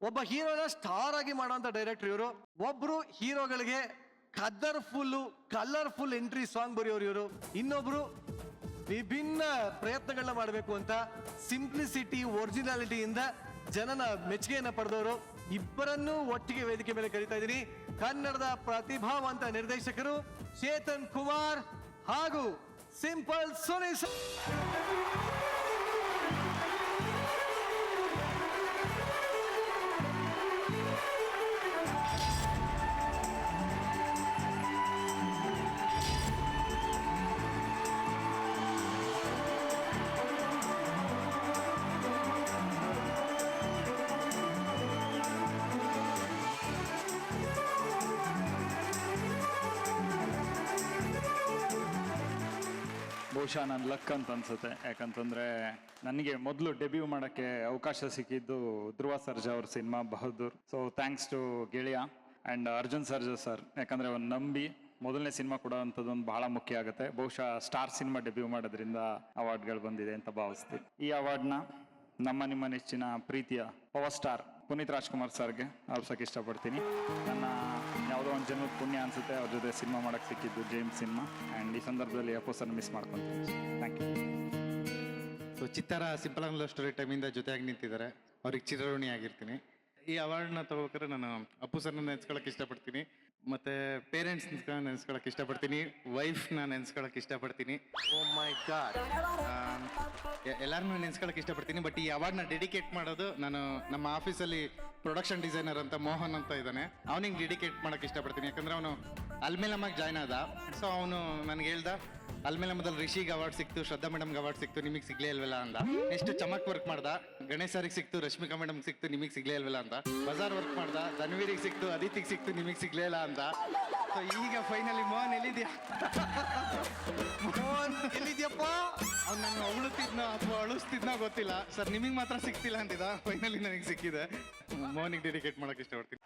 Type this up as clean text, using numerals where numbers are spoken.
ಒಬ್ಬ ಹೀರೋನ ಸ್ಟಾರ್ ಆಗಿ ಮಾಡುವಂತ ಡೈರೆಕ್ಟರ್ ಇವರು. ಒಬ್ರು ಹೀರೋಗಳಿಗೆ ಕಲರ್ಫುಲ್ ಎಂಟ್ರಿ ಸಾಂಗ್ ಬರೆಯೋರು ಇವರು. ಇನ್ನೊಬ್ರು ವಿಭಿನ್ನ ಪ್ರಯತ್ನಗಳನ್ನ ಮಾಡಬೇಕು ಅಂತ ಸಿಂಪ್ಲಿಸಿಟಿ ಒರಿಜಿನಾಲಿಟಿಯಿಂದ ಜನನ ಮೆಚ್ಚುಗೆಯನ್ನ ಪಡೆದವರು. ಇಬ್ಬರನ್ನೂ ಒಟ್ಟಿಗೆ ವೇದಿಕೆ ಮೇಲೆ ಕರೀತಾ ಇದ್ದೀನಿ. ಕನ್ನಡದ ಪ್ರತಿಭಾವಂತ ನಿರ್ದೇಶಕರು ಚೇತನ್ ಕುಮಾರ್ ಹಾಗೂ ಸಿಂಪಲ್ ಸುರೇಶ್. ಬಹುಶಃ ನನ್ನ ಲಕ್ ಅಂತ ಅನ್ಸುತ್ತೆ. ಯಾಕಂತಂದರೆ ನನಗೆ ಮೊದಲು ಡೆಬ್ಯೂ ಮಾಡೋಕ್ಕೆ ಅವಕಾಶ ಸಿಕ್ಕಿದ್ದು ಧ್ರುವ ಸರ್ಜಾ ಅವ್ರ cinema Bahaddur. So thanks to ಗೆಳೆಯ ಆ್ಯಂಡ್ ಅರ್ಜುನ್ ಸರ್ಜಾ ಸರ್. ಯಾಕಂದರೆ ಅವ್ನು ನಂಬಿ ಮೊದಲನೇ ಸಿನಿಮಾ ಕೊಡೋವಂಥದ್ದೊಂದು ಬಹಳ ಮುಖ್ಯ ಆಗುತ್ತೆ. ಬಹುಶಃ ಸ್ಟಾರ್ ಸಿನಿಮಾ ಡೆಬ್ಯೂ ಮಾಡೋದ್ರಿಂದ ಅವಾರ್ಡ್ಗಳು ಬಂದಿದೆ ಅಂತ ಭಾವಿಸ್ತೀವಿ. ಈ ಅವಾರ್ಡ್ನ ನಿಮ್ಮ ನೆಚ್ಚಿನ ಪ್ರೀತಿಯ ಪವರ್ ಸ್ಟಾರ್ ಪುನೀತ್ ರಾಜ್ಕುಮಾರ್ ಸರ್ಗೆ ಅವ್ರ್ಸಕ್ಕೆ ಇಷ್ಟಪಡ್ತೀನಿ. ನನ್ನ ಯಾವುದೋ ಒಂದು ಜನ್ಮದ ಪುಣ್ಯ ಅನಿಸುತ್ತೆ ಅವ್ರ ಜೊತೆ ಸಿನಿಮಾ ಮಾಡೋಕ್ಕೆ ಸಿಕ್ಕಿದ್ದು ಜೇಮ್ಸ್ ಸಿನಿಮಾ. ಆ್ಯಂಡ್ ಈ ಸಂದರ್ಭದಲ್ಲಿ ಅಪ್ಪು ಸರ್ ಮಿಸ್ ಮಾಡ್ಕೊತೀನಿ. Thank you. So Chittara simple and love story ಟೈಮಿಂದ ಜೊತೆಯಾಗಿ ನಿಂತಿದ್ದಾರೆ, ಅವ್ರಿಗೆ ಚಿರಋಣಿ ಆಗಿರ್ತೀನಿ. ಈ ಅವಾರ್ಡ್ನ ತಗೋಬೇಕಾದ್ರೆ ನಾನು ಅಪ್ಪು ಸರ್ನ ನೆನೆಸ್ಕೊಳಕ್ಕೆ ಇಷ್ಟಪಡ್ತೀನಿ, ಮತ್ತು ಪೇರೆಂಟ್ಸ್ ನೆನೆಸ್ಕೊಳಕ್ಕೆ ಇಷ್ಟಪಡ್ತೀನಿ, ವೈಫ್ನ ನೆನೆಸ್ಕೊಳಕ್ಕೆ ಇಷ್ಟಪಡ್ತೀನಿ, ಎಲ್ಲರನ್ನೂ ನೆನೆಸ್ಕೊಳಕ್ಕೆ ಇಷ್ಟಪಡ್ತೀನಿ. ಬಟ್ ಈ ಅವಾರ್ಡ್ನ ಡೆಡಿಕೇಟ್ ಮಾಡೋದು ನಾನು ನಮ್ಮ ಆಫೀಸಲ್ಲಿ ಪ್ರೊಡಕ್ಷನ್ ಡಿಸೈನರ್ ಅಂತ ಮೋಹನ್ ಅಂತ ಇದ್ದಾನೆ, ಅವನಿಗೆ ಡೆಡಿಕೇಟ್ ಮಾಡೋಕ್ಕೆ ಇಷ್ಟಪಡ್ತೀನಿ. ಯಾಕಂದರೆ ಅವನು ಅಲ್ಮೇಲಮ್ಮಗೆ ಜಾಯ್ನ್ ಆದ. ಸೊ ಅವನು ನನಗೆ ಹೇಳ್ದ, ಅಲ್ಮೇಲಮ್ಮದಲ್ಲಿ ರಿಷಿಗೆ ಅವಾರ್ಡ್ ಸಿಕ್ತು, ಶ್ರದ್ಧಾ ಮೇಡಮ್ಗೆ ಅವಾರ್ಡ್ ಸಿಕ್ತು, ನಿಮಗೆ ಸಿಗ್ಲೇ ಇಲ್ವಲ್ಲ ಅಂದ. ಎಷ್ಟು ಚಮಕ್ ವರ್ಕ್ ಮಾಡ್ದ, ಗಣೇಶ್ ಸರಿಗೆ ಸಿಕ್ತು, ರಶ್ಮಿಕಾ ಮೇಡಮ್ಗೆ ಸಿಕ್ತು, ನಿಮಗೆ ಸಿಗ್ಲೇ ಇಲ್ವಲ್ಲ ಅಂತ. ಬಜಾರ್ ವರ್ಕ್ ಮಾಡ್ದ, ಧನ್ವೀರಿಗೆ ಸಿಕ್ತು, ಅದಿತಿಗೆ ಸಿಕ್ತು, ನಿಮಗೆ ಸಿಗ್ಲೇ ಇಲ್ಲ ಅಂತ. ಸೊ ಈಗ ಫೈನಲಿ ಮೋಹನ್ ಎಲ್ಲಿದ್ಯಾ? ಮೋಹನ್ ಎಲ್ಲಿದ್ಯಪ್ಪ? ಅವ್ನು ನನ್ನ ಹೊಗಳುತ್ತಿದ್ನೋ ಅಥವಾ ಅಳಿಸ್ತಿದ್ನೋ ಗೊತ್ತಿಲ್ಲ. ಸರ್ ನಿಮಗೆ ಮಾತ್ರ ಸಿಕ್ತಿಲ್ಲ ಅಂತಿದ್ದ, ಫೈನಲಿ ನನಗೆ ಸಿಕ್ಕಿದೆ. ಮೋಹನಿಗೆ ಡೆಡಿಕೇಟ್ ಮಾಡೋಕ್ಕೆ ಇಷ್ಟಪಡ್ತೀನಿ.